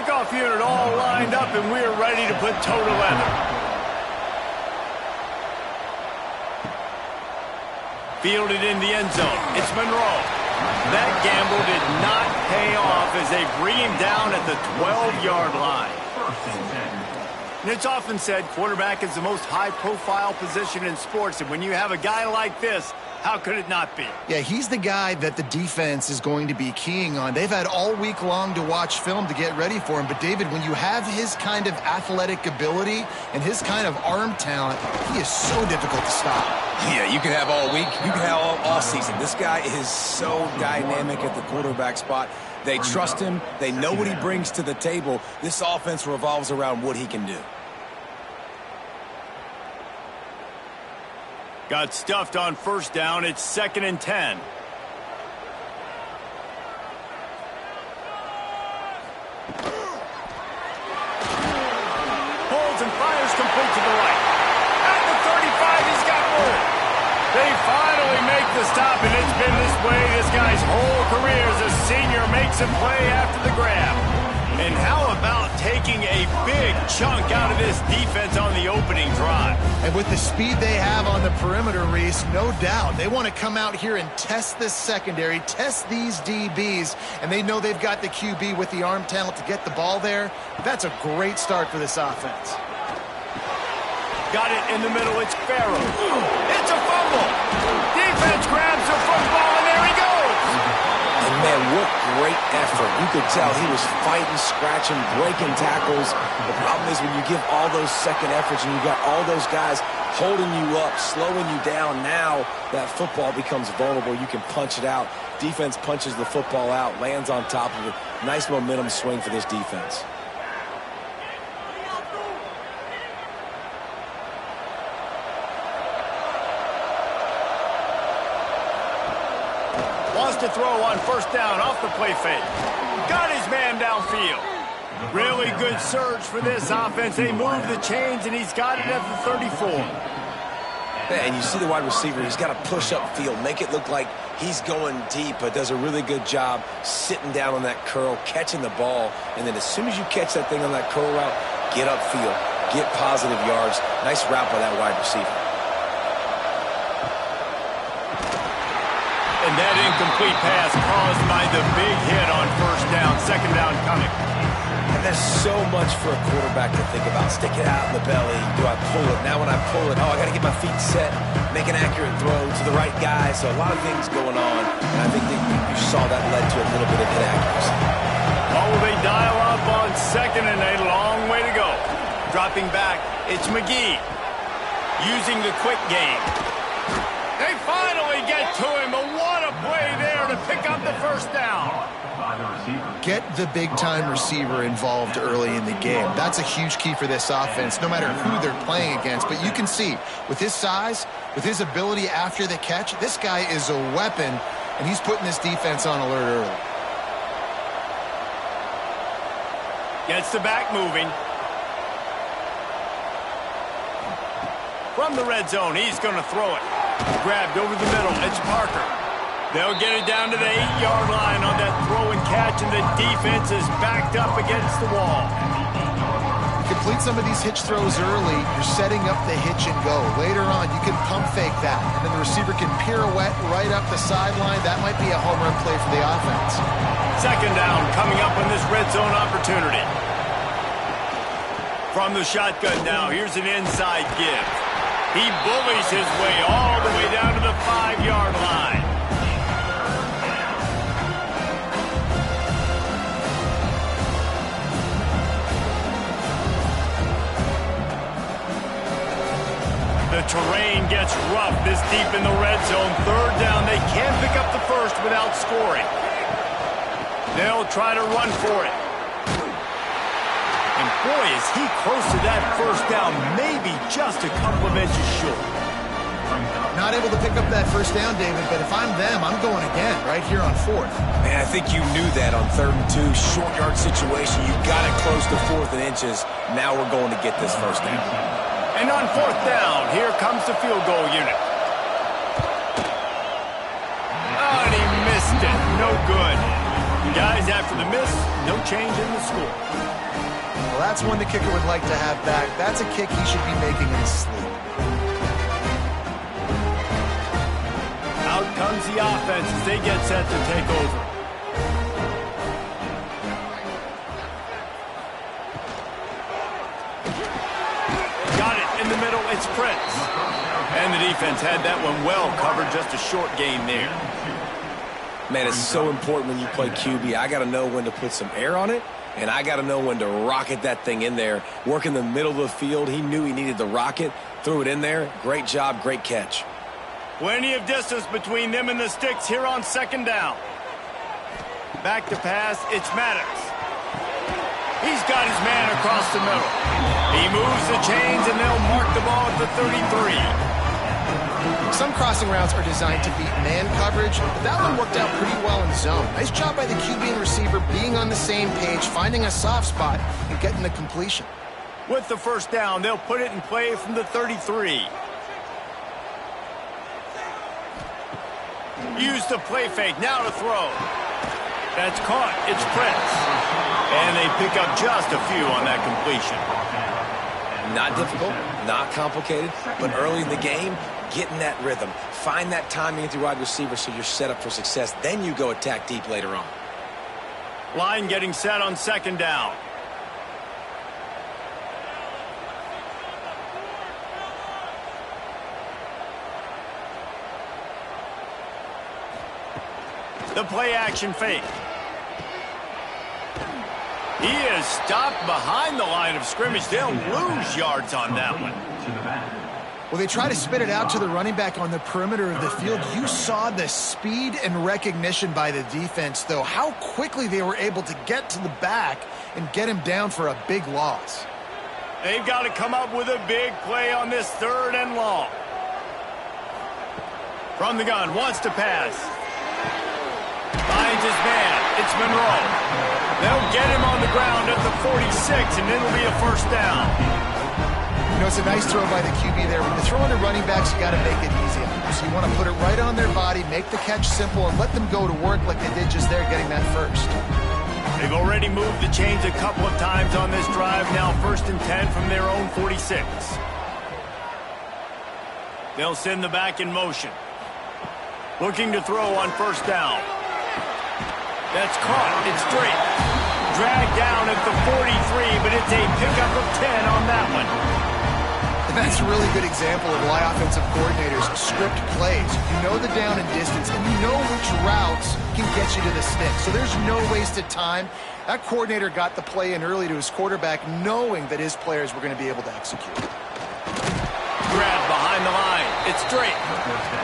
Kickoff unit all lined up, and we're ready to put toe to leather. Fielded in the end zone. It's Monroe. That gamble did not pay off as they bring him down at the 12-yard line. And it's often said quarterback is the most high-profile position in sports, and when you have a guy like this, how could it not be? Yeah, he's the guy that the defense is going to be keying on. They've had all week long to watch film to get ready for him. But, David, when you have his kind of athletic ability and his kind of arm talent, he is so difficult to stop. Yeah, you can have all week. You can have all season. This guy is so dynamic at the quarterback spot. They trust him. They know what he brings to the table. This offense revolves around what he can do. Got stuffed on first down. It's 2nd and 10. Holds and fires complete to the right. At the 35, he's got room. They finally make the stop, and it's been this way this guy's whole career as a senior makes a play after the grab. And how about taking a big chunk out of this defense on the opening drive? And with the speed they have on the perimeter, Reese, no doubt, they want to come out here and test this secondary, test these DBs, and they know they've got the QB with the arm talent to get the ball there. That's a great start for this offense. Got it in the middle. It's Farrow. It's a fumble. Defense grabs the football, and there he goes. And, man, what great effort. You could tell he was fighting, scratching, breaking tackles. The problem is when you give all those second efforts and you got all those guys holding you up, slowing you down, now that football becomes vulnerable. You can punch it out. Defense punches the football out, lands on top of it. Nice momentum swing for this defense. To throw on first down off the play fake. Got his man downfield. Really good surge for this offense. They move the chains, and he's got it at the 34. And you see the wide receiver, he's got to push upfield, make it look like he's going deep, but does a really good job sitting down on that curl, catching the ball, and then as soon as you catch that thing on that curl route, get upfield, get positive yards. Nice route by that wide receiver. And that incomplete pass caused by the big hit on first down. 2nd down coming. And there's so much for a quarterback to think about. Stick it out in the belly. Do I pull it? Now when I pull it, I got to get my feet set, make an accurate throw to the right guy. So a lot of things going on. And I think that you saw that led to a little bit of inaccuracy. Oh, they dial up on 2nd and a long way to go. Dropping back, it's McGee. Using the quick game. They finally get to him, but what a play there to pick up the first down. Get the big-time receiver involved early in the game. That's a huge key for this offense, no matter who they're playing against. But you can see, with his size, with his ability after the catch, this guy is a weapon, and he's putting this defense on alert early. Gets the back moving. From the red zone, he's going to throw it. Grabbed over the middle. It's Parker. They'll get it down to the 8-yard line on that throw and catch, and the defense is backed up against the wall. You complete some of these hitch throws early, you're setting up the hitch and go. Later on, you can pump fake that, and then the receiver can pirouette right up the sideline. That might be a home run play for the offense. 2nd down coming up on this red zone opportunity. From the shotgun now, here's an inside give. He bullies his way all the way down to the 5-yard line. The terrain gets rough this deep in the red zone. 3rd down, they can't pick up the first without scoring. They'll try to run for it. And boy, is he close to that first down, maybe just a couple of inches short. Not able to pick up that first down, David, but if I'm them, I'm going again right here on 4th. Man, I think you knew that on 3rd and 2, short yard situation. You got it close to 4th and inches. Now we're going to get this first down. And on 4th down, here comes the field goal unit. Oh, and he missed it. No good. Guys, after the miss, no change in the score. Well, that's one the kicker would like to have back. That's a kick he should be making in his sleep. Out comes the offense as they get set to take over. Got it in the middle. It's Prince. And the defense had that one well covered. Just a short gain there. Man, it's so important when you play QB. I got to know when to put some air on it, and I got to know when to rocket that thing in there. Work in the middle of the field. He knew he needed the rocket. Threw it in there. Great job. Great catch. Plenty of distance between them and the sticks here on second down. Back to pass. It's Maddox. He's got his man across the middle. He moves the chains, and they'll mark the ball at the 33. Some crossing routes are designed to beat man coverage, but that one worked out pretty well in zone. Nice job by the QB and receiver being on the same page, finding a soft spot, and getting the completion. With the first down, they'll put it in play from the 33. Use the play fake. Now to throw. That's caught. It's Prince. And they pick up just a few on that completion. Not difficult, not complicated, but early in the game, get in that rhythm. Find that timing at the wide receiver so you're set up for success. Then you go attack deep later on. Line getting set on second down. The play action fake. He is stopped behind the line of scrimmage. They'll lose yards on that one. Well, they try to spit it out to the running back on the perimeter of the field. You saw the speed and recognition by the defense, though. How quickly they were able to get to the back and get him down for a big loss. They've got to come up with a big play on this third and long. From the gun, wants to pass. Finds his man. It's Monroe. They'll get him on the ground at the 46, and it'll be a first down. You know, it's a nice throw by the QB there. When you're throwing to running backs, you got to make it easy. So you want to put it right on their body, make the catch simple, and let them go to work like they did just there, getting that first. They've already moved the chains a couple of times on this drive. Now 1st and 10 from their own 46. They'll send the back in motion. Looking to throw on first down. That's caught. It's straight. Dragged down at the 43, but it's a pickup of 10 on that one. And that's a really good example of why offensive coordinators script plays. You know the down and distance, and you know which routes can get you to the stick. So there's no wasted time. That coordinator got the play in early to his quarterback, knowing that his players were going to be able to execute. Grab behind the line. It's straight.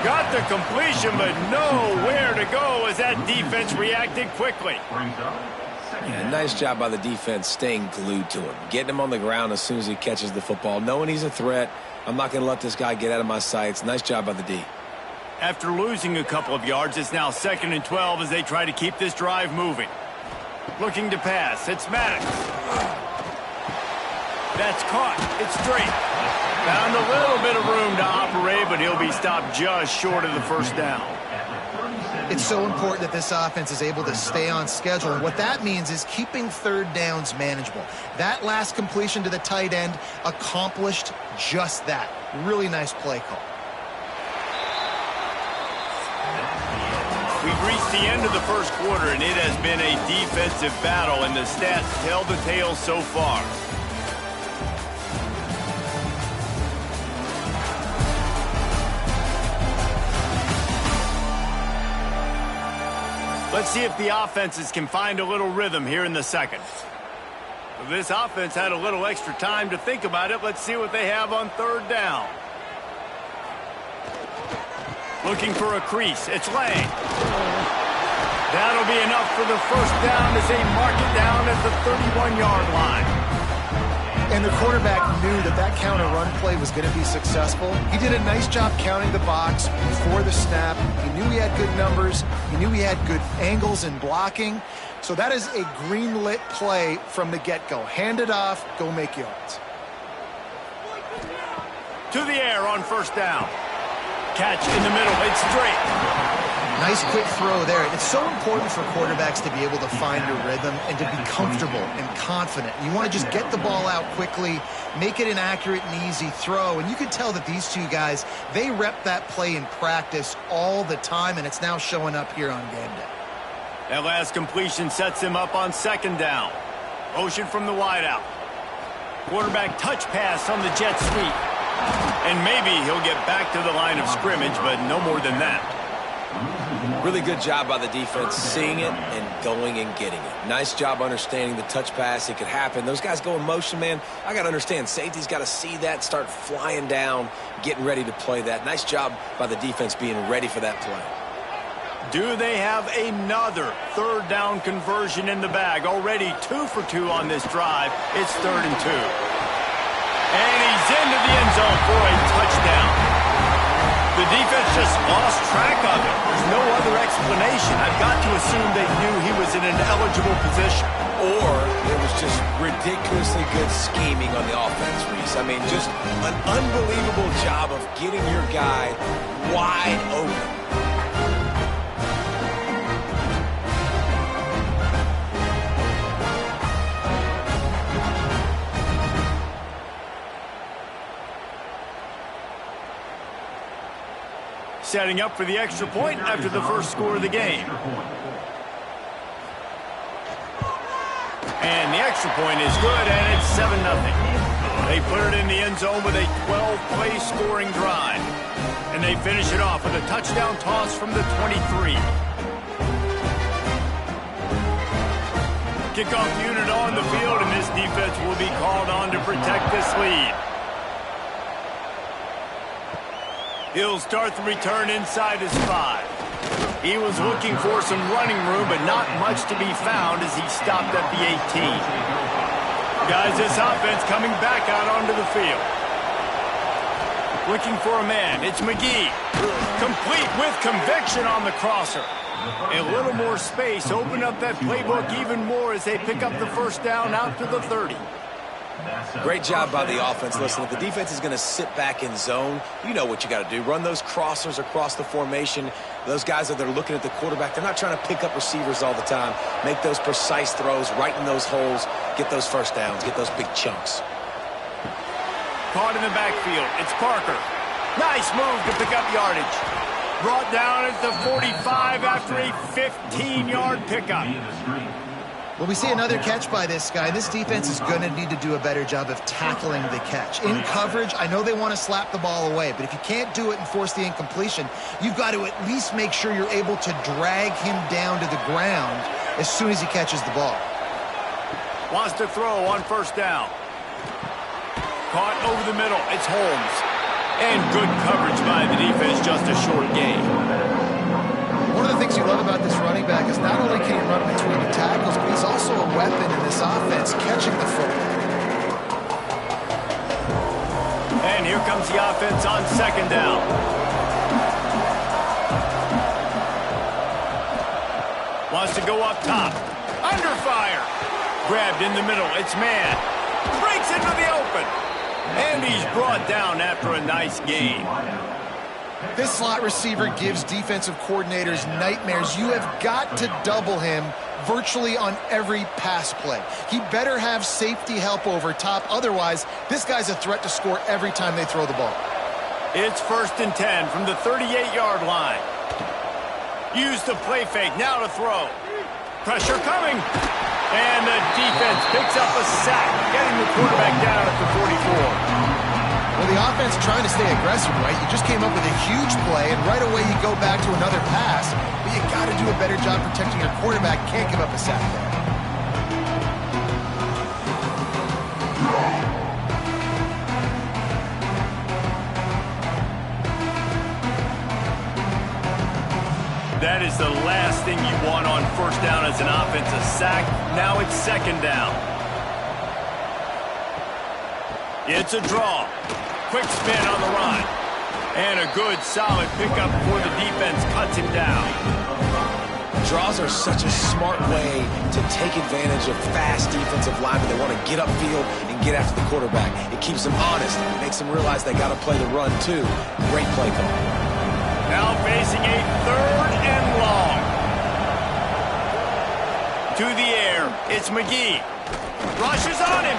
Got the completion, but nowhere to go as that defense reacted quickly. Yeah, nice job by the defense staying glued to him. Getting him on the ground as soon as he catches the football. Knowing he's a threat. I'm not going to let this guy get out of my sights. Nice job by the D. After losing a couple of yards, it's now 2nd and 12 as they try to keep this drive moving. Looking to pass. It's Maddox. That's caught. It's straight. Found a little bit of room to operate, but he'll be stopped just short of the first down. It's so important that this offense is able to stay on schedule. And what that means is keeping third downs manageable. That last completion to the tight end accomplished just that. Really nice play call. We've reached the end of the first quarter, and it has been a defensive battle, and the stats tell the tale so far. Let's see if the offenses can find a little rhythm here in the second. If this offense had a little extra time to think about it, let's see what they have on third down. Looking for a crease. It's Lang. That'll be enough for the first down as they mark it down at the 31-yard line. And the quarterback knew that that counter run play was going to be successful. He did a nice job counting the box before the snap. He knew he had good numbers. He knew he had good angles and blocking. So that is a green-lit play from the get-go. Hand it off, go make yards. To the air on first down. Catch in the middle. It's straight. Nice quick throw there. It's so important for quarterbacks to be able to find a rhythm and to be comfortable and confident. You want to just get the ball out quickly, make it an accurate and easy throw. And you can tell that these two guys, they rep that play in practice all the time, and it's now showing up here on game day. That last completion sets him up on second down. Motion from the wideout. Quarterback touch pass on the jet sweep. And maybe he'll get back to the line of scrimmage, but no more than that. Really good job by the defense seeing it and going and getting it. Nice job understanding the touch pass. It could happen. Those guys go in motion, man. I got to understand. Safety's got to see that, start flying down, getting ready to play that. Nice job by the defense being ready for that play. Do they have another third down conversion in the bag? Already 2 for 2 on this drive. It's 3rd and 2. And he's into the end zone for a touchdown. The defense just lost track of it. There's no other explanation. I've got to assume they knew he was in an eligible position. Or it was just ridiculously good scheming on the offense, Reese. I mean, just an unbelievable job of getting your guy wide open. Setting up for the extra point after the first score of the game. And the extra point is good, and it's 7-0. They put it in the end zone with a 12-play scoring drive. And they finish it off with a touchdown toss from the 23. Kickoff unit on the field, and this defense will be called on to protect this lead. He'll start the return inside his 5. He was looking for some running room, but not much to be found as he stopped at the 18. Guys, this offense coming back out onto the field. Looking for a man. It's McGee. Complete with conviction on the crosser. A little more space. Open up that playbook even more as they pick up the first down out to the 30. Great job by the offense. Listen, if the defense is going to sit back in zone, you know what you got to do. Run those crossers across the formation. Those guys that are looking at the quarterback, they're not trying to pick up receivers all the time. Make those precise throws, right in those holes, get those first downs, get those big chunks. Caught in the backfield. It's Parker. Nice move to pick up yardage. Brought down at the 45 after a 15-yard pickup. Well, we see another catch by this guy. This defense is going to need to do a better job of tackling the catch. In coverage, I know they want to slap the ball away, but if you can't do it and force the incompletion, you've got to at least make sure you're able to drag him down to the ground as soon as he catches the ball. Wants to throw on first down. Caught over the middle. It's Holmes. And good coverage by the defense, just a short gain. One of the things you love about this running back is not only can he run between the tackles, but he's also a weapon in this offense, catching the football. And here comes the offense on second down. Wants to go up top. Under fire. Grabbed in the middle. It's man. Breaks into the open. And he's brought down after a nice gain. This slot receiver gives defensive coordinators nightmares. You have got to double him virtually on every pass play. He better have safety help over top. Otherwise, this guy's a threat to score every time they throw the ball. It's 1st and 10 from the 38-yard line. Use the play fake. Now to throw. Pressure coming. And the defense picks up a sack, getting the quarterback down at the 44. Well, the offense trying to stay aggressive, right? You just came up with a huge play, and right away you go back to another pass, but you got to do a better job protecting your quarterback. Can't give up a sack there. That is the last thing you want on first down as an offense, a sack. Now it's second down. It's a draw. Quick spin on the run. And a good, solid pickup before the defense cuts him down. Draws are such a smart way to take advantage of fast defensive linemen. They want to get upfield and get after the quarterback. It keeps them honest. It makes them realize they got to play the run, too. Great play call. Now facing a 3rd and long. To the air, it's McGee. Rushes on him.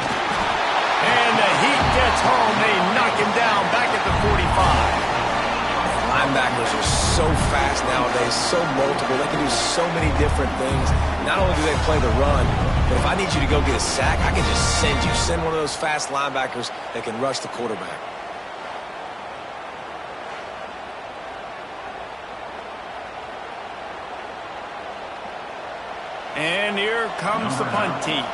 And the Heat gets home. They knock him down back at the 45. Linebackers are so fast nowadays, so multiple. They can do so many different things. Not only do they play the run, but if I need you to go get a sack, I can just send one of those fast linebackers that can rush the quarterback. And here comes the punt team.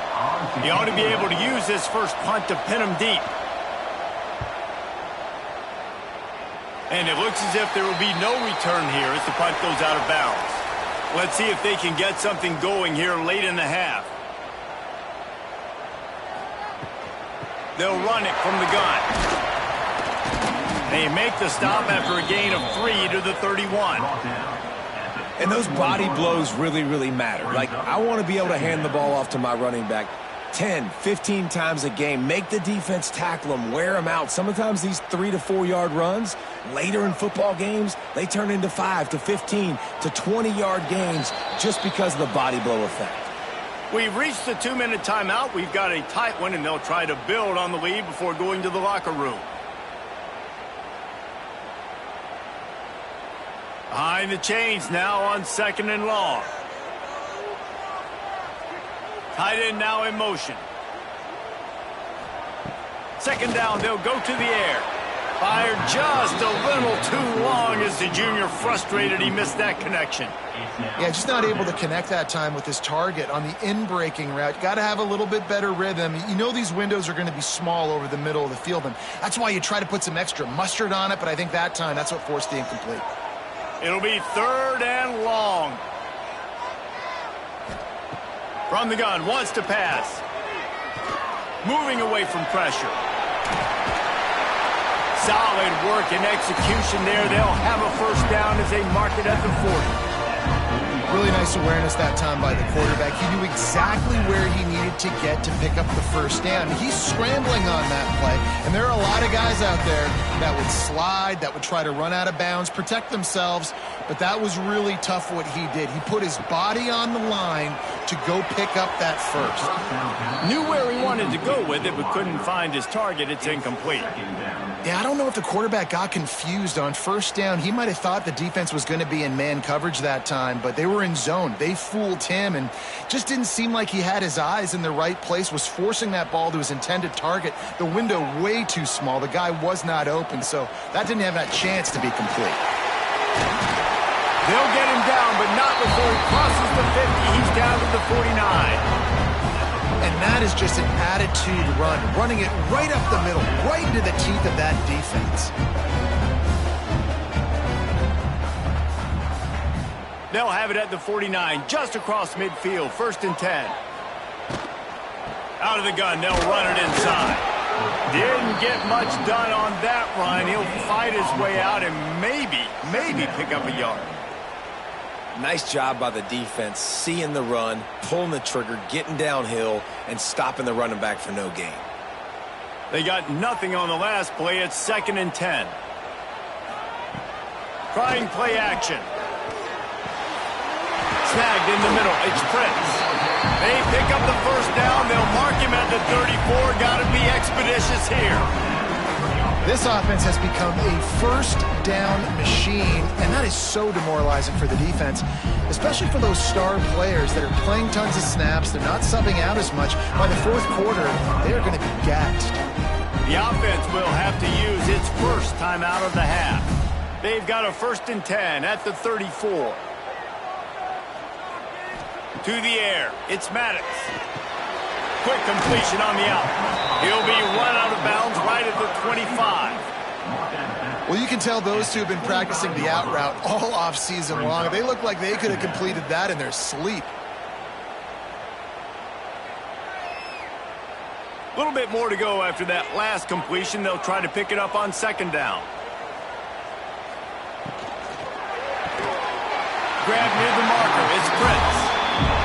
He ought to be able to use this first punt to pin him deep. And it looks as if there will be no return here as the punt goes out of bounds. Let's see if they can get something going here late in the half. They'll run it from the gun. They make the stop after a gain of 3 to the 31. And those body blows really, really matter. Like, I want to be able to hand the ball off to my running back 10, 15 times a game. Make the defense tackle them, wear them out. Sometimes these 3 to 4 yard runs, later in football games, they turn into 5 to 15 to 20 yard gains just because of the body blow effect. We've reached the 2-minute timeout. We've got a tight one, and they'll try to build on the lead before going to the locker room. Behind the chains now on 2nd and long. Tight end now in motion. 2nd down, they'll go to the air. Fired just a little too long as the junior frustrated he missed that connection. Yeah, just not able to connect that time with his target on the in-breaking route. Got to have a little bit better rhythm. You know these windows are going to be small over the middle of the field, and that's why you try to put some extra mustard on it, but I think that time that's what forced the incomplete. It'll be 3rd and long. From the gun, wants to pass. Moving away from pressure. Solid work and execution there. They'll have a 1st down as they mark it at the 40. Really nice awareness that time by the quarterback. He knew exactly where he needed to get to pick up the 1st down. He's scrambling on that play, and there are a lot of guys out there that would slide, that would try to run out of bounds, protect themselves, but that was really tough what he did. He put his body on the line to go pick up that 1st. Knew where he wanted to go with it, but couldn't find his target. It's incomplete. Yeah, I don't know if the quarterback got confused on 1st down. He might have thought the defense was going to be in man coverage that time, but they were in zone. They fooled him and just didn't seem like he had his eyes in the right place, was forcing that ball to his intended target. The window way too small. The guy was not open, so that didn't have that chance to be complete. They'll get him down, but not before he crosses the 50. He's down to the 49. And that is just an attitude run, running it right up the middle, right into the teeth of that defense. They'll have it at the 49, just across midfield, 1st and 10. Out of the gun, they'll run it inside. Didn't get much done on that run. He'll fight his way out and maybe pick up a yard. Nice job by the defense, seeing the run, pulling the trigger, getting downhill, and stopping the running back for no gain. They got nothing on the last play. It's 2nd and 10. Trying play action. Snagged in the middle. It's Prince. They pick up the 1st down. They'll mark him at the 34. Got to be expeditious here. This offense has become a 1st down machine, and that is so demoralizing for the defense, especially for those star players that are playing tons of snaps. They're not subbing out as much. By the 4th quarter, they are going to be gassed. The offense will have to use its 1st time out of the half. They've got a 1st and 10 at the 34. To the air, it's Maddox. Quick completion on the out. He'll be run out of bounds right at the 25. Well, you can tell those two have been practicing the out route all off-season long. They look like they could have completed that in their sleep. A little bit more to go after that last completion. They'll try to pick it up on 2nd down. Grab near the marker. It's Prince.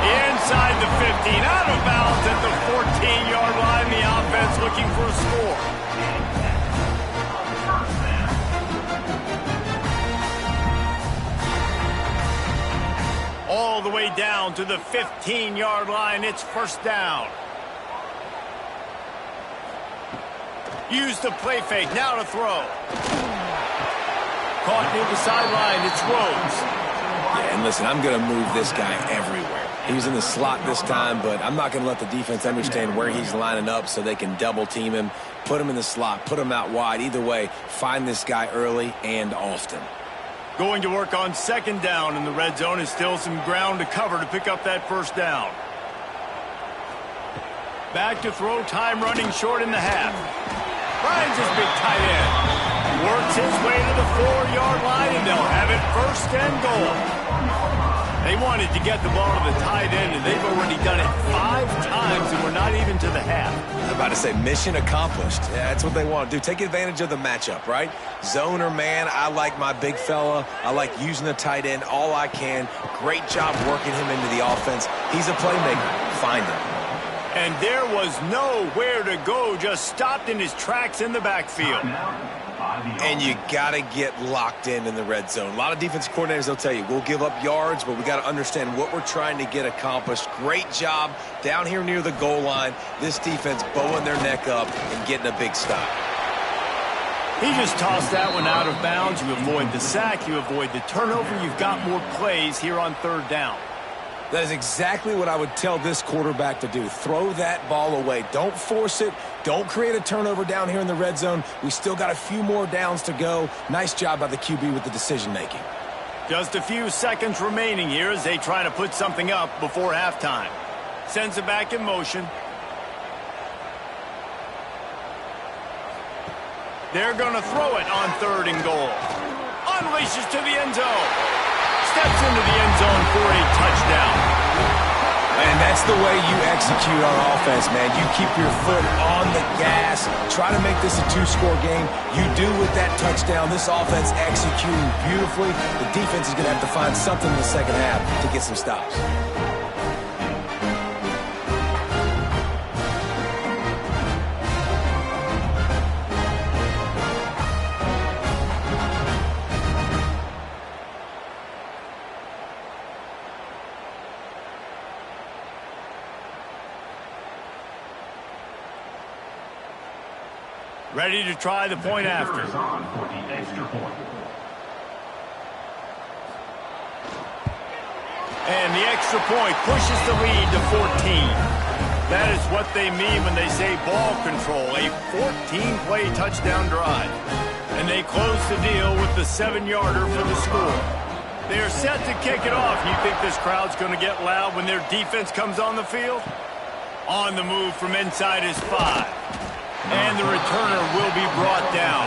Inside the 15, out of bounds at the 14-yard line. The offense looking for a score. down to the 15-yard line. It's first down. Use the play fake. Now to throw. Caught near the sideline. It's Rhodes. Yeah, and listen, I'm going to move this guy everywhere. He's in the slot this time, but I'm not going to let the defense understand where he's lining up so they can double team him, put him in the slot, put him out wide. Either way, find this guy early and often. Going to work on second down in the red zone. Is still some ground to cover to pick up that first down. Back to throw, time running short in the half. Finds his big tight end. Works his way to the 4-yard line, and they'll have it first and goal. They wanted to get the ball to the tight end, and they've already done it 5 times, and we're not even to the half. I'm about to say mission accomplished. Yeah, that's what they want to do. Take advantage of the matchup, right? Zone or man, I like my big fella. I like using the tight end all I can. Great job working him into the offense. He's a playmaker. Find him. And there was nowhere to go, just stopped in his tracks in the backfield. And you got to get locked in the red zone. A lot of defense coordinators, they'll tell you, we'll give up yards, but we got to understand what we're trying to get accomplished. Great job down here near the goal line. This defense bowing their neck up and getting a big stop. He just tossed that one out of bounds. You avoid the sack, you avoid the turnover. You've got more plays here on third down. That is exactly what I would tell this quarterback to do. Throw that ball away. Don't force it. Don't create a turnover down here in the red zone. We still got a few more downs to go. Nice job by the QB with the decision-making. Just a few seconds remaining here as they try to put something up before halftime. Sends it back in motion. They're going to throw it on third and goal. Unleashes to the end zone. Steps into the end zone for a touchdown. And that's the way you execute on offense, man. You keep your foot on the gas. Try to make this a 2-score game. You do with that touchdown. This offense executing beautifully. The defense is going to have to find something in the second half to get some stops. Ready to try the point after. And the extra point pushes the lead to 14. That is what they mean when they say ball control, a 14-play touchdown drive. And they close the deal with the 7-yarder for the score. They are set to kick it off. You think this crowd's going to get loud when their defense comes on the field? On the move from inside is 5. And the returner will be brought down.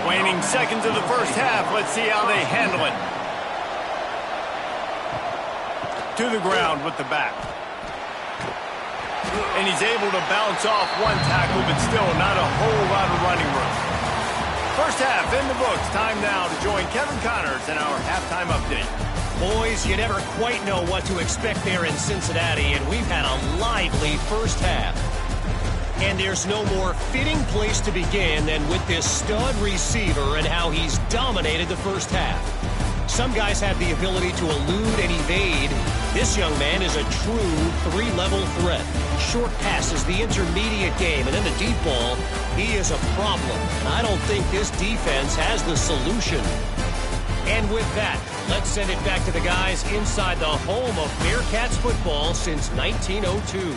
Waning seconds of the first half. Let's see how they handle it. To the ground with the back. And he's able to bounce off one tackle, but still not a whole lot of running room. First half in the books. Time now to join Kevin Connors in our halftime update. Boys, you never quite know what to expect there in Cincinnati, and we've had a lively first half. And there's no more fitting place to begin than with this stud receiver and how he's dominated the first half. Some guys have the ability to elude and evade. This young man is a true 3-level threat. Short passes, the intermediate game, and then the deep ball. He is a problem. And I don't think this defense has the solution. And with that, let's send it back to the guys inside the home of Bearcats football since 1902.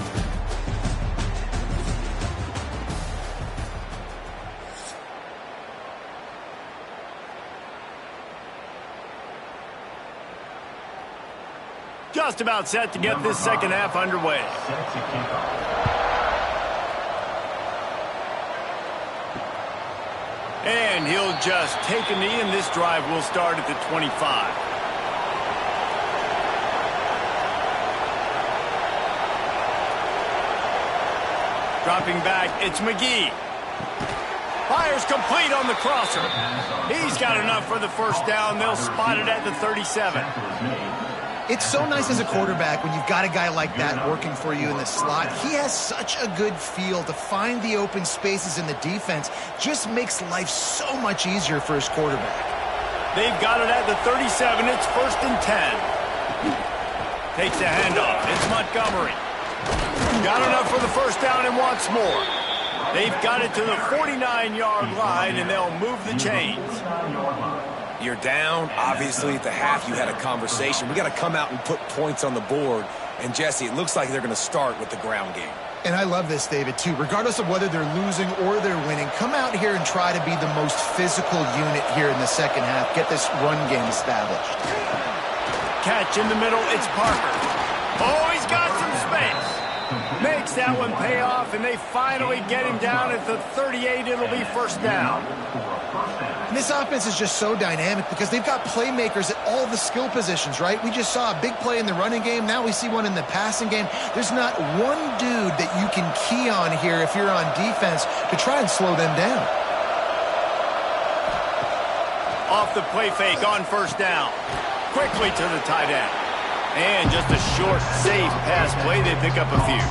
Just about set to get this second half underway. And he'll just take a knee, and this drive will start at the 25. Dropping back, it's McGee. Fires complete on the crosser. He's got enough for the first down. They'll spot it at the 37. It's so nice as a quarterback when you've got a guy like that working for you in the slot. He has such a good feel to find the open spaces in the defense. Just makes life so much easier for his quarterback. They've got it at the 37. It's 1st and 10. Takes the handoff. It's Montgomery. Got enough for the first down and wants more. They've got it to the 49-yard line, and they'll move the chains. You're down. Obviously, at the half, you had a conversation. We got to come out and put points on the board. And, Jesse, it looks like they're going to start with the ground game. And I love this, David, too. Regardless of whether they're losing or they're winning, come out here and try to be the most physical unit here in the second half. Get this run game established. Catch in the middle. It's Parker. Oh, he's got some space. Makes that one pay off, and they finally get him down at the 38. It'll be first down. And this offense is just so dynamic because they've got playmakers at all the skill positions, right? We just saw a big play in the running game. Now we see one in the passing game. There's not one dude that you can key on here if you're on defense to try and slow them down. Off the play fake on first down. Quickly to the tight end. And just a short, safe pass play. They pick up a few.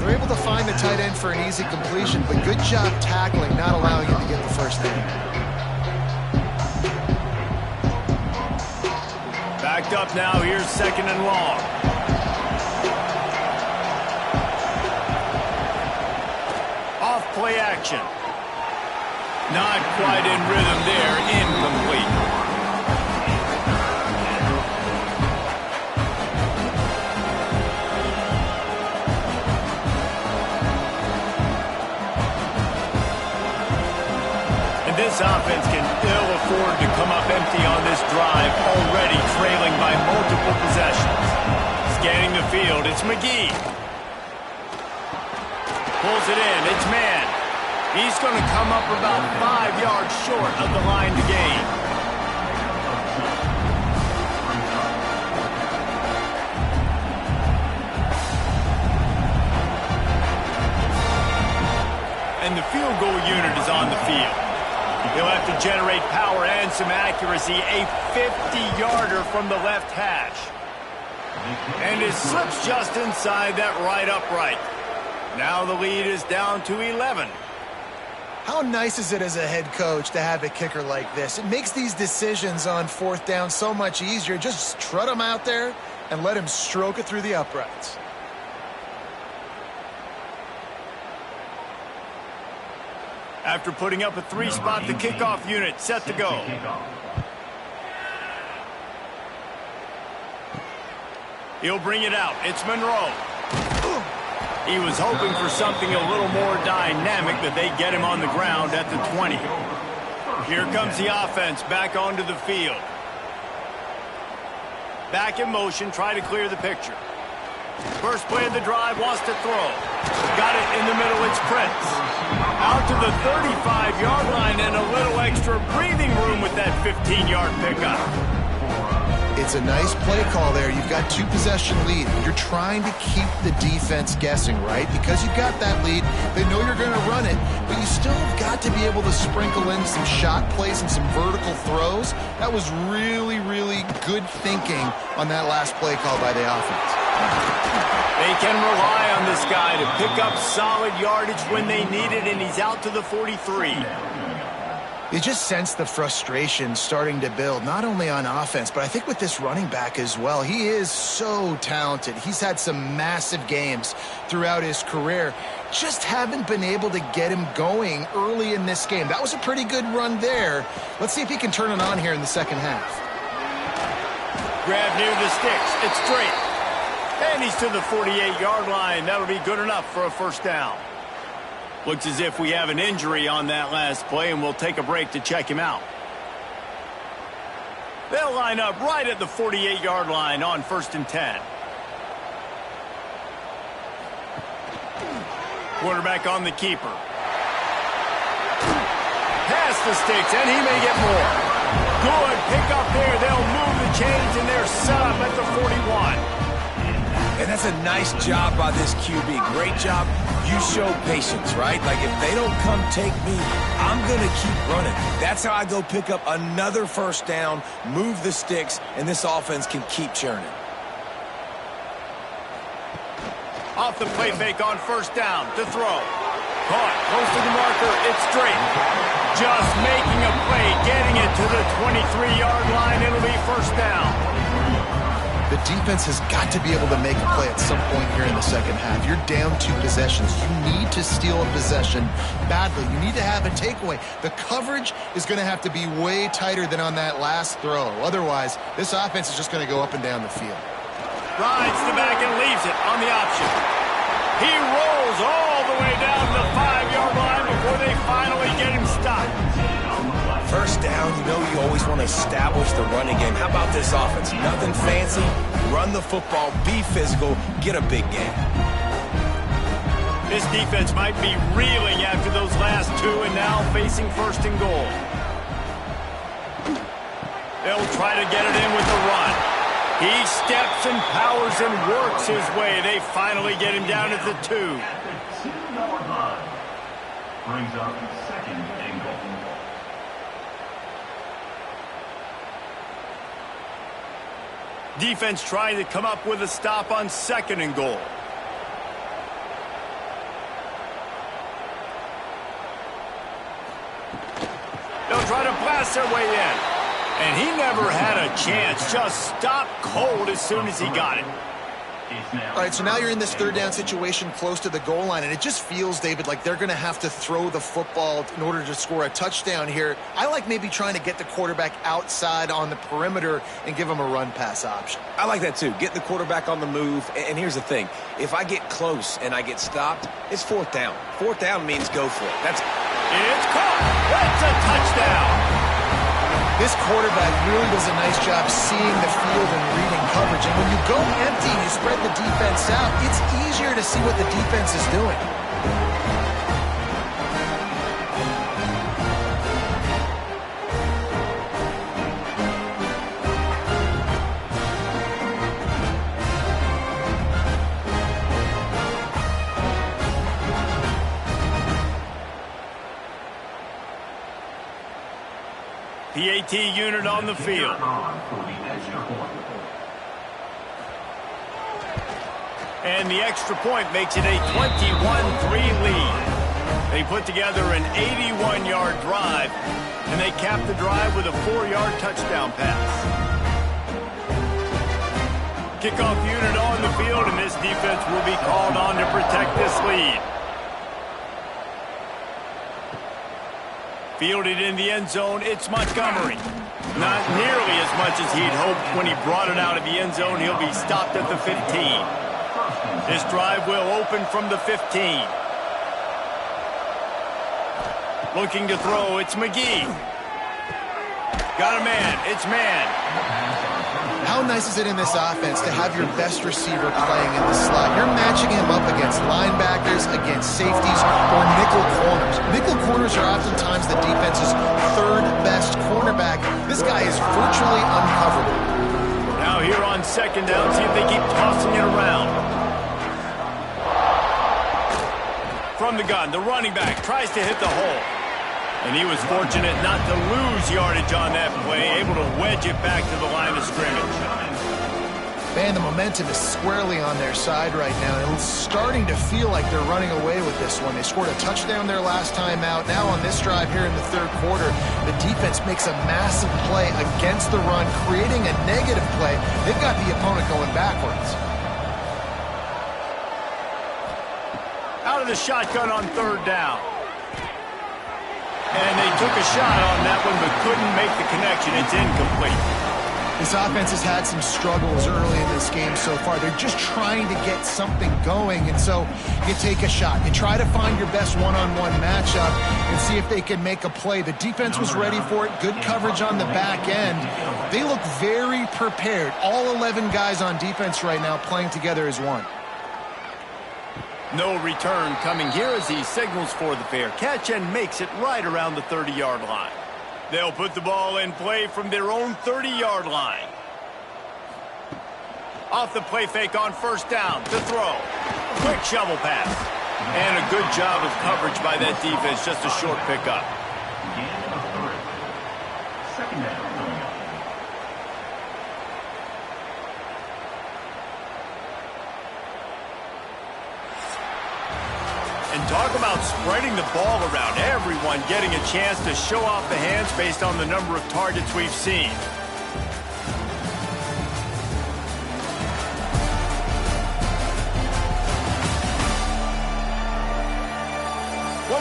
They're able to find the tight end for an easy completion, but good job tackling, not allowing him to get the first down. Backed up now. Here's second and long. Off play action. Not quite in rhythm there. Incomplete. This offense can ill afford to come up empty on this drive, already trailing by multiple possessions. Scanning the field, it's McGee. Pulls it in, it's man. He's going to come up about 5 yards short of the line to gain. And the field goal unit is on the field. He'll have to generate power and some accuracy. A 50-yarder from the left hash. And it slips just inside that right upright. Now the lead is down to 11. How nice is it as a head coach to have a kicker like this? It makes these decisions on fourth down so much easier. Just trot him out there and let him stroke it through the uprights. After putting up a 3-spot, the kickoff unit set to go. He'll bring it out. It's Monroe. He was hoping for something a little more dynamic, but they get him on the ground at the 20. Here comes the offense back onto the field. Back in motion, try to clear the picture. First play of the drive, wants to throw. Got it in the middle, it's Prince. Out to the 35-yard line and a little extra breathing room with that 15-yard pickup. It's a nice play call there. You've got 2-possession lead. You're trying to keep the defense guessing, right? Because you've got that lead, they know you're going to run it, but you still have got to be able to sprinkle in some shot plays and some vertical throws. That was really, really good thinking on that last play call by the offense. They can rely on this guy to pick up solid yardage when they need it, and he's out to the 43. You just sense the frustration starting to build, not only on offense, but I think with this running back as well. He is so talented. He's had some massive games throughout his career. Just haven't been able to get him going early in this game. That was a pretty good run there. Let's see if he can turn it on here in the second half. Grab near the sticks. It's straight. And he's to the 48-yard line. That'll be good enough for a first down. Looks as if we have an injury on that last play, and we'll take a break to check him out. They'll line up right at the 48-yard line on 1st and 10. Quarterback on the keeper. Past the sticks, and he may get more. Good pick up there. They'll move the chains, and they're set up at the 41. And that's a nice job by this QB. Great job. You show patience, right? Like, if they don't come take me, I'm going to keep running. That's how I go pick up another first down, move the sticks, and this offense can keep churning. Off the play fake on first down to throw. Caught close to the marker. It's straight. Just making a play, getting it to the 23-yard line. It'll be first down. The defense has got to be able to make a play at some point here in the second half. You're down 2 possessions. You need to steal a possession badly. You need to have a takeaway. The coverage is going to have to be way tighter than on that last throw. Otherwise, this offense is just going to go up and down the field. Rides the back and leaves it on the option. He rolls all the way down to the 5-yard line before they finally get him stopped. First down, you know you always want to establish the running game. How about this offense? Nothing fancy. Run the football, be physical, get a big gain. This defense might be reeling after those last 2 and now facing 1st and goal. They'll try to get it in with the run. He steps and powers and works his way. They finally get him down at the 2. Brings up 2nd and goal. Defense trying to come up with a stop on 2nd and goal. They'll try to blast their way in. And he never had a chance. Just stopped cold as soon as he got it. All right, so now you're in this 3rd down situation close to the goal line, and it just feels, David, like they're going to have to throw the football in order to score a touchdown here. I like maybe trying to get the quarterback outside on the perimeter and give him a run-pass option. I like that too. Get the quarterback on the move. And here's the thing. If I get close and I get stopped, it's 4th down. 4th down means go for it. It's caught. That's a touchdown. This quarterback really does a nice job seeing the field and reading coverage. And when you go empty and you spread the defense out, it's easier to see what the defense is doing. PAT unit on the field. And the extra point makes it a 21-3 lead. They put together an 81-yard drive, and they cap the drive with a 4-yard touchdown pass. Kickoff unit on the field, and this defense will be called on to protect this lead. Fielded in the end zone, it's Montgomery. Not nearly as much as he'd hoped when he brought it out of the end zone. He'll be stopped at the 15. This drive will open from the 15. Looking to throw, it's McGee. Got a man, it's man. How nice is it in this offense to have your best receiver playing in the slot? You're matching him up against linebackers, against safeties, or nickel corners. Nickel corners are oftentimes the defense's 3rd best cornerback. This guy is virtually uncoverable. Now here on 2nd down, see if they keep tossing it around. From the gun, the running back tries to hit the hole. And he was fortunate not to lose yardage on that play, able to wedge it back to the line of scrimmage. Man, the momentum is squarely on their side right now, and it's starting to feel like they're running away with this one. They scored a touchdown their last time out. Now on this drive here in the 3rd quarter, the defense makes a massive play against the run, creating a negative play. They've got the opponent going backwards. Out of the shotgun on 3rd down. And they took a shot on that one, but couldn't make the connection. It's incomplete. This offense has had some struggles early in this game so far. They're just trying to get something going, and so you take a shot. You try to find your best one-on-one matchup and see if they can make a play. The defense was ready for it. Good coverage on the back end. They look very prepared. All 11 guys on defense right now playing together as one. No return coming here as he signals for the fair catch and makes it right around the 30-yard line. They'll put the ball in play from their own 30-yard line. Off the play fake on 1st down to throw. Quick shovel pass. And a good job of coverage by that defense. Just a short pickup. And talk about spreading the ball around. Everyone getting a chance to show off the hands based on the number of targets we've seen.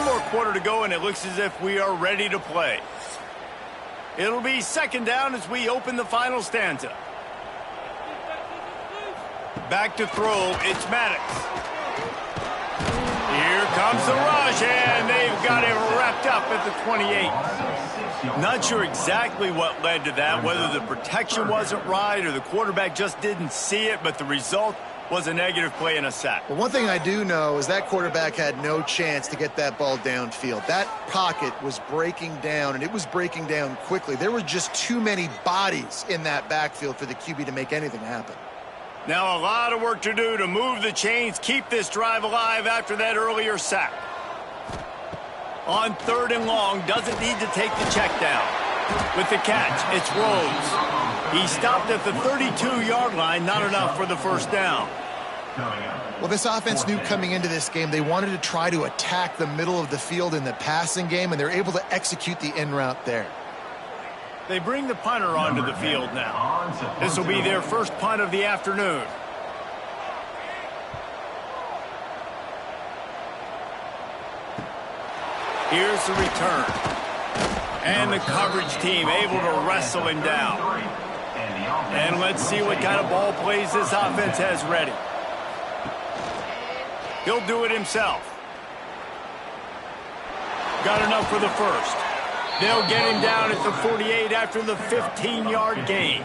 one more quarter to go, and it looks as if we are ready to play. It'll be second down as we open the final stanza. Back to throw, it's Maddox. Here comes the rush, and they've got it wrapped up at the 28. Not sure exactly what led to that, whether the protection wasn't right or the quarterback just didn't see it, but the result was a negative play and a sack. Well, one thing I do know is that quarterback had no chance to get that ball downfield. That pocket was breaking down, and it was breaking down quickly. There were just too many bodies in that backfield for the QB to make anything happen. Now a lot of work to do to move the chains, keep this drive alive after that earlier sack. On third and long, doesn't need to take the check down. With the catch, it's Rhodes. He stopped at the 32-yard line, not enough for the first down. Well, this offense knew coming into this game they wanted to try to attack the middle of the field in the passing game, and they're able to execute the in route there. They bring the punter onto the field now. This will be their first punt of the afternoon. Here's the return. And the coverage team able to wrestle him down. And let's see what kind of ball plays this offense has ready. He'll do it himself. Got enough for the first. They'll get him down at the 48 after the 15-yard gain.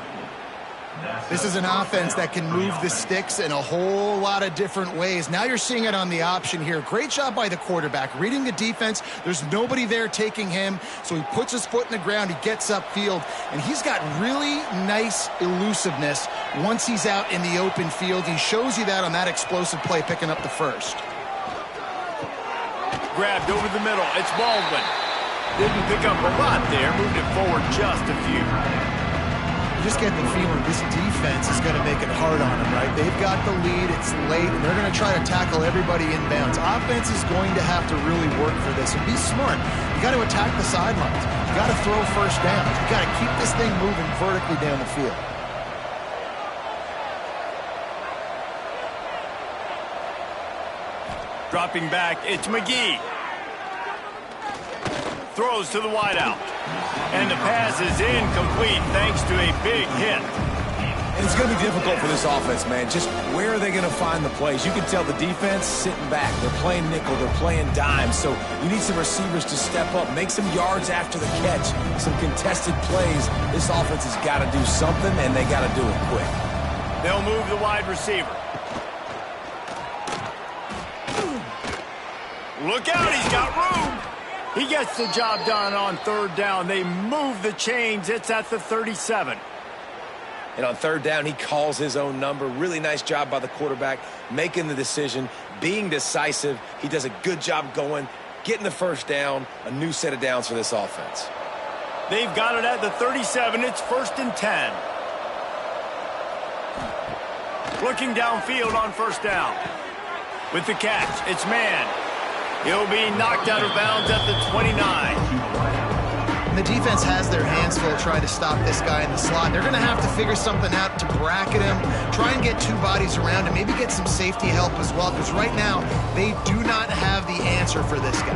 This is an offense that can move the sticks in a whole lot of different ways. Now you're seeing it on the option here. Great job by the quarterback. Reading the defense, there's nobody there taking him, so he puts his foot in the ground, he gets upfield, and he's got really nice elusiveness once he's out in the open field. He shows you that on that explosive play, picking up the first. Grabbed over the middle. It's Baldwin. Didn't pick up a lot there, moved it forward just a few. You just get the feeling this defense is going to make it hard on them, right? They've got the lead, it's late, and they're going to try to tackle everybody inbounds. Offense is going to have to really work for this, and be smart. You got to attack the sidelines. You got to throw first downs. You got to keep this thing moving vertically down the field. Dropping back, it's McGee. Throws to the wideout. And the pass is incomplete thanks to a big hit. And it's going to be difficult for this offense, man. Just where are they going to find the plays? You can tell the defense sitting back. They're playing nickel. They're playing dime. So you need some receivers to step up, make some yards after the catch, some contested plays. This offense has got to do something, and they got to do it quick. They'll move the wide receiver. Look out, he's got room. He gets the job done on third down. They move the chains. It's at the 37. And on third down, he calls his own number. Really nice job by the quarterback, making the decision, being decisive. He does a good job going, getting the first down, a new set of downs for this offense. They've got it at the 37. It's 1st and 10. Looking downfield on first down. With the catch, it's man. He'll be knocked out of bounds at the 29. The defense has their hands full trying to stop this guy in the slot. They're going to have to figure something out to bracket him, try and get two bodies around him, maybe get some safety help as well, because right now they do not have the answer for this guy.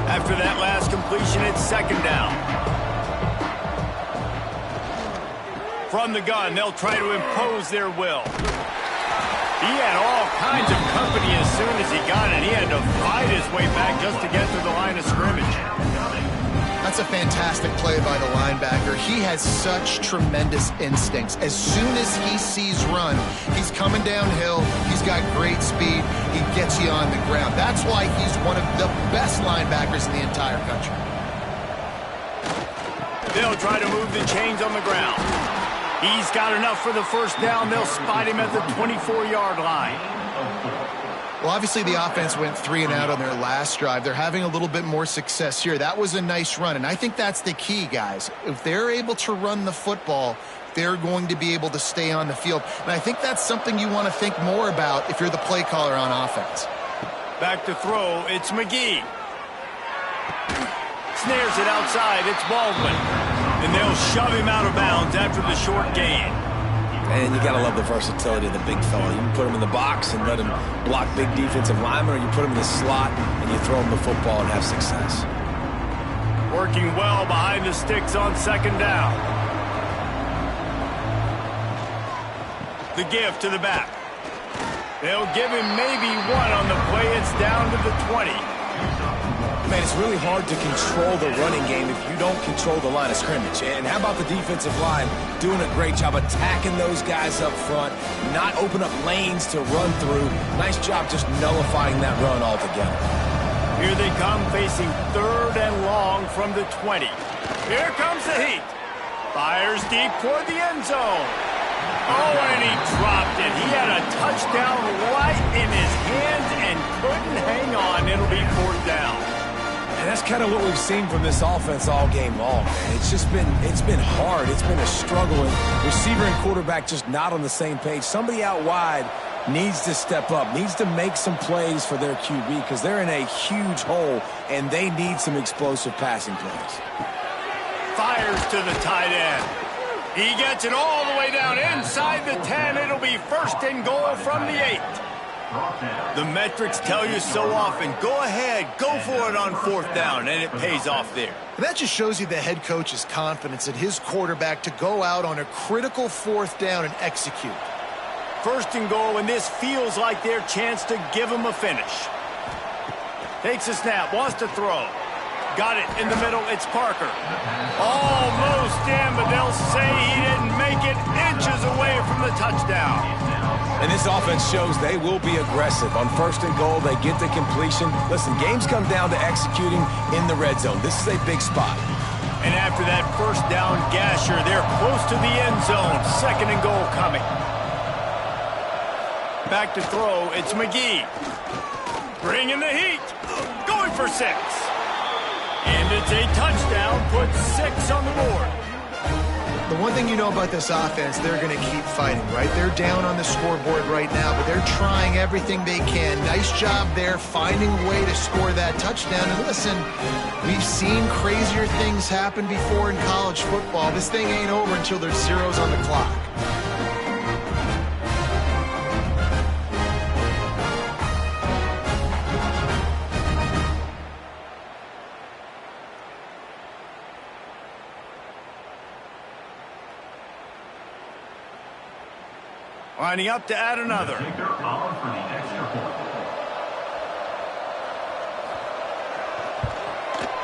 After that last completion, it's second down. From the gun, they'll try to impose their will. He had all kinds of company as soon as he got it. He had to fight his way back just to get to the line of scrimmage. That's a fantastic play by the linebacker. He has such tremendous instincts. As soon as he sees run, he's coming downhill. He's got great speed. He gets you on the ground. That's why he's one of the best linebackers in the entire country. They'll try to move the chains on the ground. He's got enough for the first down. They'll spot him at the 24-yard line. Well, obviously the offense went 3 and out on their last drive. They're having a little bit more success here. That was a nice run, and I think that's the key, guys. If they're able to run the football, they're going to be able to stay on the field. And I think that's something you want to think more about if you're the play caller on offense. Back to throw, it's McGee. Snares it outside, it's Baldwin. And they'll shove him out of bounds after the short gain. And you got to love the versatility of the big fella. You can put him in the box and let him block big defensive linemen, or you put him in the slot and you throw him the football and have success. Working well behind the sticks on second down. The give to the back. They'll give him maybe one on the play. It's down to the 20. Man, it's really hard to control the running game if you don't control the line of scrimmage. And how about the defensive line doing a great job attacking those guys up front, not open up lanes to run through. Nice job just nullifying that run altogether. Here they come, facing third and long from the 20. Here comes the heat. Fires deep toward the end zone. Oh, and he dropped it. He had a touchdown right in his hands and couldn't hang on. It'll be fourth down. And that's kind of what we've seen from this offense all game long, man. It's been hard. It's been a struggle. And receiver and quarterback just not on the same page. Somebody out wide needs to step up, needs to make some plays for their QB because they're in a huge hole, and they need some explosive passing plays. Fires to the tight end. He gets it all the way down inside the 10. It'll be first and goal from the 8. The metrics tell you so often, go ahead, go for it on fourth down, and it pays off there. And that just shows you the head coach's confidence in his quarterback to go out on a critical fourth down and execute. First and goal, and this feels like their chance to give him a finish. Takes a snap, wants to throw. Got it in the middle, it's Parker. Almost in, but they'll say he didn't make it, inches away from the touchdown. And this offense shows they will be aggressive. On first and goal, they get the completion. Listen, games come down to executing in the red zone. This is a big spot. And after that first down gasher, they're close to the end zone. Second and goal coming. Back to throw, it's McGee. Bringing the heat. Going for 6. And it's a touchdown, puts 6 on the board. The one thing you know about this offense, they're going to keep fighting, right? They're down on the scoreboard right now, but they're trying everything they can. Nice job there, finding a way to score that touchdown. And listen, we've seen crazier things happen before in college football. This thing ain't over until there's zeros on the clock. Lining up to add another.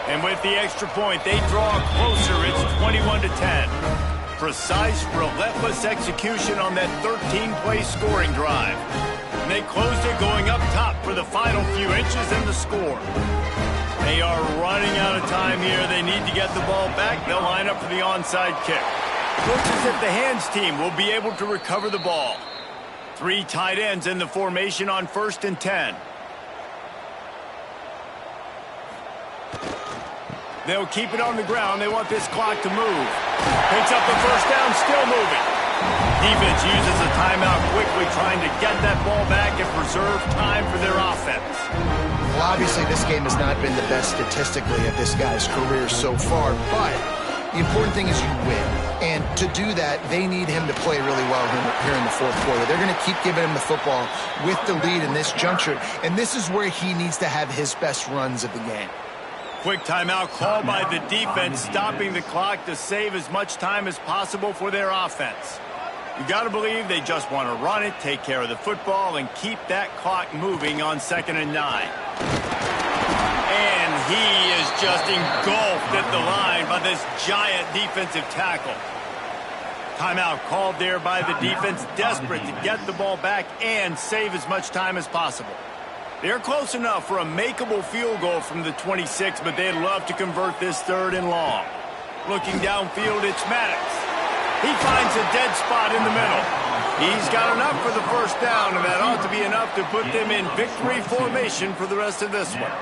And with the extra point, they draw closer. It's 21-10. Precise, relentless execution on that 13-play scoring drive. And they closed it going up top for the final few inches in the score. They are running out of time here. They need to get the ball back. They'll line up for the onside kick. Looks as if the hands team will be able to recover the ball. 3 tight ends in the formation on first and 10. They'll keep it on the ground. They want this clock to move. Picks up the first down, still moving. Defense uses a timeout quickly, trying to get that ball back and preserve time for their offense. Well, obviously, this game has not been the best statistically of this guy's career so far, but the important thing is you win. And to do that, they need him to play really well here in the fourth quarter. They're going to keep giving him the football with the lead in this juncture, and this is where he needs to have his best runs of the game. Quick timeout called by the defense, stopping the clock to save as much time as possible for their offense. You got to believe they just want to run it, take care of the football, and keep that clock moving on 2nd and 9. And he is just engulfed at the line by this giant defensive tackle. Timeout called there by the defense, desperate to get the ball back and save as much time as possible. They're close enough for a makeable field goal from the 26, but they'd love to convert this 3rd and long. Looking downfield, it's Maddox. He finds a dead spot in the middle. He's got enough for the first down, and that ought to be enough to put them in victory formation for the rest of this one.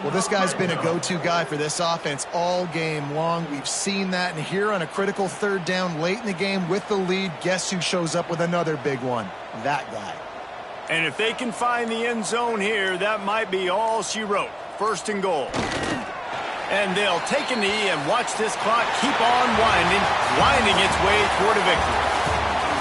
Well, this guy's been a go-to guy for this offense all game long. We've seen that, and here on a critical 3rd down late in the game with the lead, guess who shows up with another big one? That guy. And if they can find the end zone here, that might be all she wrote. 1st and goal. And they'll take a knee and watch this clock keep on winding its way toward a victory.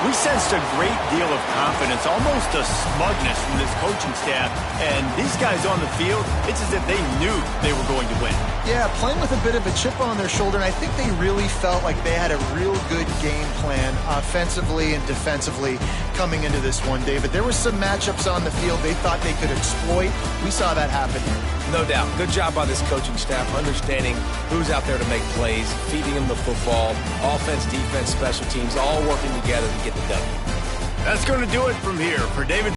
We sensed a great deal of confidence, almost a smugness from this coaching staff. And these guys on the field, it's as if they knew they were going to win. Yeah, playing with a bit of a chip on their shoulder, and I think they really felt like they had a real good game plan offensively and defensively coming into this one, David. There were some matchups on the field they thought they could exploit. We saw that happen here. No doubt. Good job by this coaching staff, understanding who's out there to make plays, feeding them the football, offense, defense, special teams, all working together to get the W. That's going to do it from here. For David